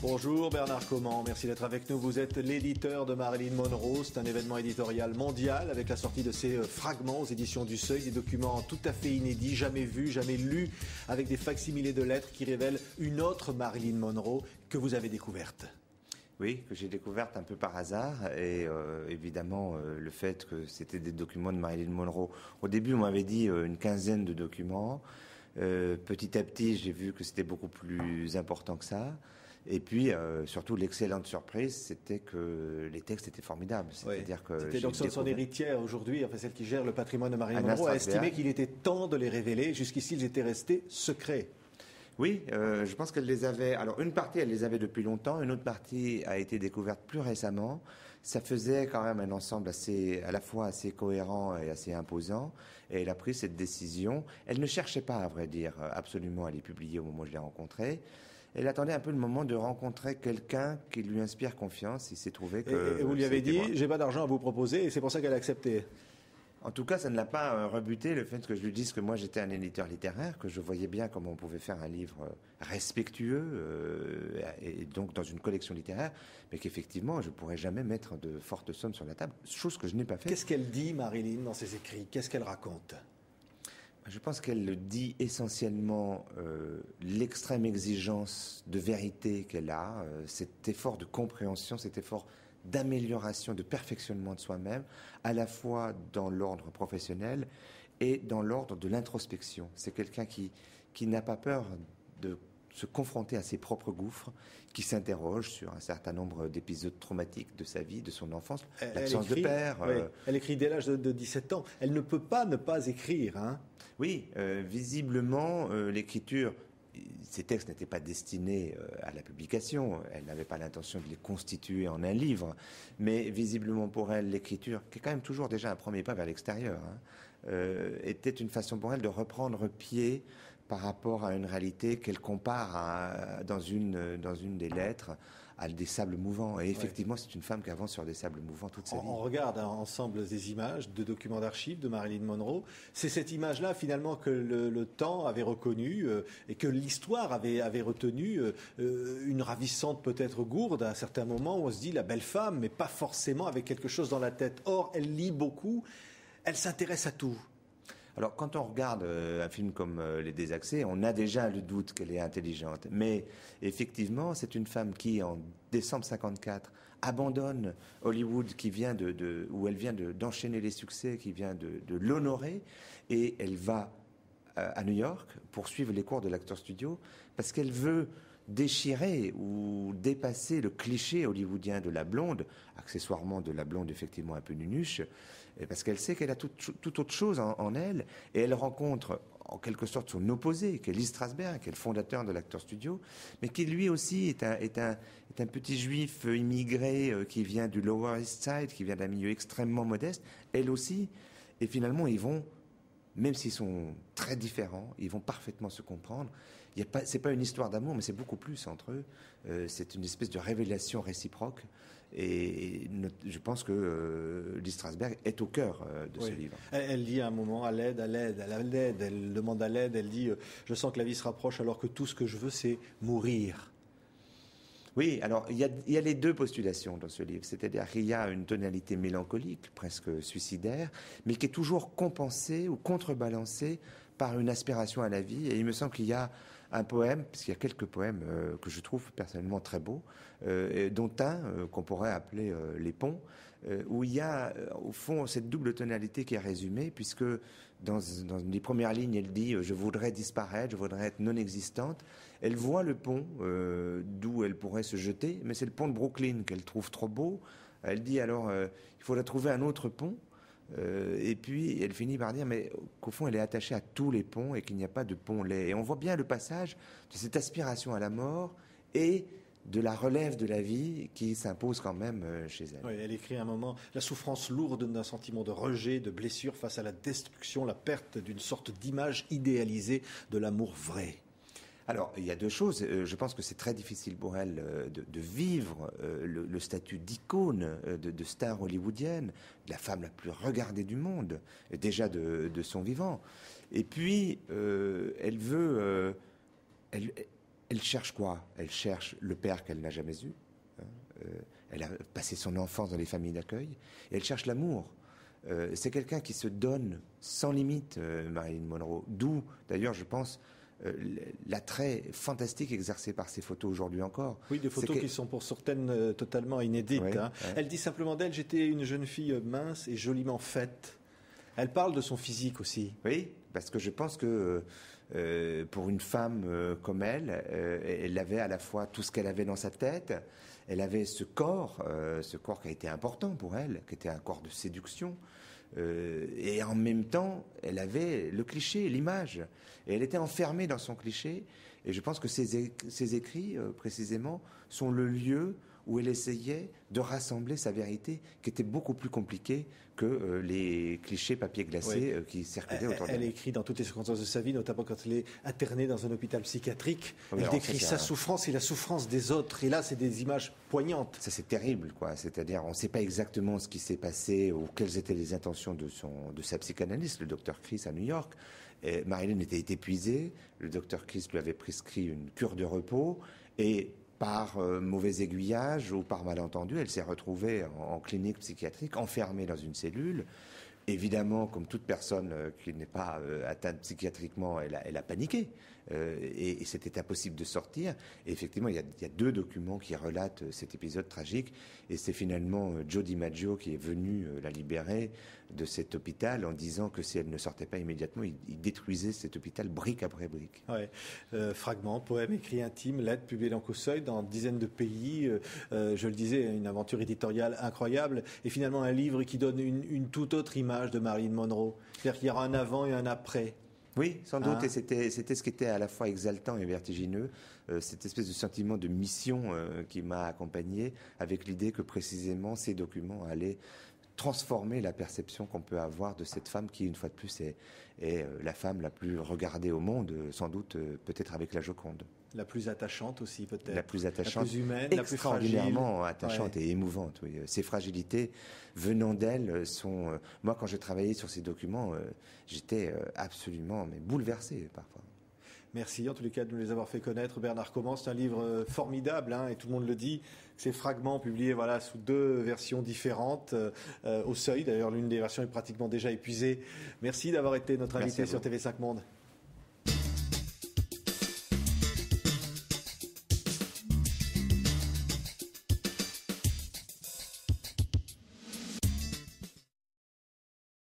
Bonjour Bernard Comment, merci d'être avec nous. Vous êtes l'éditeur de Marilyn Monroe. C'est un événement éditorial mondial avec la sortie de ces fragments aux éditions du Seuil, des documents tout à fait inédits, jamais vus, jamais lus, avec des facsimilés de lettres qui révèlent une autre Marilyn Monroe que vous avez découverte. Oui, que j'ai découverte un peu par hasard et évidemment le fait que c'était des documents de Marilyn Monroe. Au début, on m'avait dit une quinzaine de documents. Petit à petit, j'ai vu que c'était beaucoup plus important que ça. Et puis, surtout, l'excellente surprise, c'était que les textes étaient formidables. C'est-à-dire que c'était donc son héritière aujourd'hui, enfin celle qui gère le patrimoine de Marilyn Monroe, a estimé qu'il était temps de les révéler. Jusqu'ici, ils étaient restés secrets. Oui, je pense qu'elle les avait. Alors, une partie, elle les avait depuis longtemps. Une autre partie a été découverte plus récemment. Ça faisait quand même un ensemble à la fois assez cohérent et assez imposant. Et elle a pris cette décision. Elle ne cherchait pas, à vrai dire, absolument à les publier au moment où je l'ai rencontrée. Elle attendait un peu le moment de rencontrer quelqu'un qui lui inspire confiance. Il s'est trouvé que... Et vous lui avez dit, j'ai pas d'argent à vous proposer, et c'est pour ça qu'elle a accepté. En tout cas, ça ne l'a pas rebuté, le fait que je lui dise que moi j'étais un éditeur littéraire, que je voyais bien comment on pouvait faire un livre respectueux, et donc dans une collection littéraire, mais qu'effectivement, je ne pourrais jamais mettre de fortes sommes sur la table, chose que je n'ai pas fait. Qu'est-ce qu'elle dit, Marilyn, dans ses écrits? Qu'est-ce qu'elle raconte? Je pense qu'elle dit essentiellement l'extrême exigence de vérité qu'elle a, cet effort de compréhension, cet effort d'amélioration, de perfectionnement de soi-même, à la fois dans l'ordre professionnel et dans l'ordre de l'introspection. C'est quelqu'un qui n'a pas peur de se confronter à ses propres gouffres, qui s'interroge sur un certain nombre d'épisodes traumatiques de sa vie, de son enfance, l'absence de père. Oui, elle écrit dès l'âge de 17 ans. Elle ne peut pas ne pas écrire. Hein. Oui, visiblement, l'écriture... Ces textes n'étaient pas destinés à la publication, elle n'avait pas l'intention de les constituer en un livre, mais visiblement pour elle, l'écriture, qui est quand même toujours déjà un premier pas vers l'extérieur, était une façon pour elle de reprendre pied par rapport à une réalité qu'elle compare dans une des lettres à des sables mouvants. Et effectivement, c'est une femme qui avance sur des sables mouvants toute sa vie. On regarde ensemble des images de documents d'archives de Marilyn Monroe. C'est cette image-là, finalement, que le temps avait reconnue et que l'histoire avait retenue. Une ravissante, peut-être gourde, à un certain moment, où on se dit la belle femme, mais pas forcément avec quelque chose dans la tête. Or, elle lit beaucoup, elle s'intéresse à tout. Alors, quand on regarde un film comme Les Désaxés, on a déjà le doute qu'elle est intelligente. Mais effectivement, c'est une femme qui, en décembre 54, abandonne Hollywood, où elle vient d'enchaîner les succès, qui vient de l'honorer, et elle va à New York pour suivre les cours de l'Actors Studio, parce qu'elle veut déchirer ou dépasser le cliché hollywoodien de la blonde, accessoirement de la blonde effectivement un peu nunuche, parce qu'elle sait qu'elle a tout autre chose en elle, et elle rencontre en quelque sorte son opposé, qui est Lee Strasberg, qui est le fondateur de l'Actors Studio, mais qui lui aussi est un petit juif immigré qui vient du Lower East Side, qui vient d'un milieu extrêmement modeste, elle aussi, et finalement ils vont, même s'ils sont très différents, ils vont parfaitement se comprendre. C'est pas une histoire d'amour, mais c'est beaucoup plus entre eux. C'est une espèce de révélation réciproque. Et je pense que Lee Strasberg est au cœur de ce livre. Elle dit à un moment à l'aide, elle demande à l'aide, elle dit je sens que la vie se rapproche alors que tout ce que je veux c'est mourir. Oui, alors il y a les deux postulations dans ce livre, c'est-à-dire qu'il y a une tonalité mélancolique, presque suicidaire, mais qui est toujours compensée ou contrebalancée par une aspiration à la vie. Et il me semble qu'il y a un poème, parce qu'il y a quelques poèmes que je trouve personnellement très beaux, dont un qu'on pourrait appeler Les Ponts, où il y a au fond cette double tonalité qui est résumée, puisque dans les premières lignes, elle dit « je voudrais disparaître, je voudrais être non existante ». Elle voit le pont d'où elle pourrait se jeter, mais c'est le pont de Brooklyn qu'elle trouve trop beau. Elle dit alors il faudrait trouver un autre pont. Et puis elle finit par dire mais qu'au fond elle est attachée à tous les ponts et qu'il n'y a pas de pont laid. Et on voit bien le passage de cette aspiration à la mort et de la relève de la vie qui s'impose quand même chez elle. Oui, elle écrit à un moment la souffrance lourde d'un sentiment de rejet, de blessure face à la destruction, la perte d'une sorte d'image idéalisée de l'amour vrai. Alors, il y a deux choses. Je pense que c'est très difficile pour elle de vivre le statut d'icône, de star hollywoodienne, de la femme la plus regardée du monde, déjà de son vivant. Et puis, elle veut... Elle cherche quoi? Elle cherche le père qu'elle n'a jamais eu. Elle a passé son enfance dans les familles d'accueil. Et elle cherche l'amour. C'est quelqu'un qui se donne sans limite, Marilyn Monroe. D'où, d'ailleurs, je pense, l'attrait fantastique exercé par ces photos aujourd'hui encore. Oui, des photos qui sont pour certaines totalement inédites. Oui, hein. oui. Elle dit simplement d'elle, j'étais une jeune fille mince et joliment faite. Elle parle de son physique aussi. Oui, parce que je pense que pour une femme comme elle avait à la fois tout ce qu'elle avait dans sa tête, elle avait ce corps qui a été important pour elle, qui était un corps de séduction, et en même temps, elle avait le cliché, l'image, et elle était enfermée dans son cliché, et je pense que ces écrits, précisément, sont le lieu où elle essayait de rassembler sa vérité, qui était beaucoup plus compliquée que les clichés papier glacé qui circulaient autour d'elle. Elle écrit dans toutes les circonstances de sa vie, notamment quand elle est internée dans un hôpital psychiatrique. Oui, elle décrit sa souffrance et la souffrance des autres. Et là, c'est des images poignantes. Ça, c'est terrible, quoi. C'est-à-dire, on ne sait pas exactement ce qui s'est passé ou quelles étaient les intentions de sa psychanalyste, le docteur Chris à New York. Et Marilyn était épuisée. Le docteur Chris lui avait prescrit une cure de repos et par mauvais aiguillage ou par malentendu, elle s'est retrouvée en clinique psychiatrique, enfermée dans une cellule. Évidemment, comme toute personne qui n'est pas atteinte psychiatriquement, elle a paniqué. Et c'était impossible de sortir. Et effectivement, il y a 2 documents qui relatent cet épisode tragique. Et c'est finalement Joe DiMaggio qui est venu la libérer de cet hôpital en disant que si elle ne sortait pas immédiatement, il détruisait cet hôpital brique après brique. Ouais. Fragments, poèmes, écrits intimes, lettres publiées dans Seuil dans dizaines de pays. Je le disais, une aventure éditoriale incroyable. Et finalement, un livre qui donne une toute autre image de Marilyn Monroe. C'est-à-dire qu'il y aura un avant et un après. Oui, sans doute, et c'était ce qui était à la fois exaltant et vertigineux, cette espèce de sentiment de mission qui m'a accompagné, avec l'idée que précisément ces documents allaient transformer la perception qu'on peut avoir de cette femme qui, une fois de plus, est la femme la plus regardée au monde, sans doute peut-être avec la Joconde. La plus attachante aussi, peut-être. La plus attachante, la plus humaine, la plus fragile. Extraordinairement attachante et émouvante. Oui. Ces fragilités venant d'elle sont... moi, quand j'ai travaillé sur ces documents, j'étais absolument bouleversé parfois. Merci en tous les cas de nous les avoir fait connaître. Bernard Comment, c'est un livre formidable, hein, et tout le monde le dit. Ces fragments publiés sous 2 versions différentes au Seuil. D'ailleurs, l'une des versions est pratiquement déjà épuisée. Merci d'avoir été notre invité sur TV5 Monde.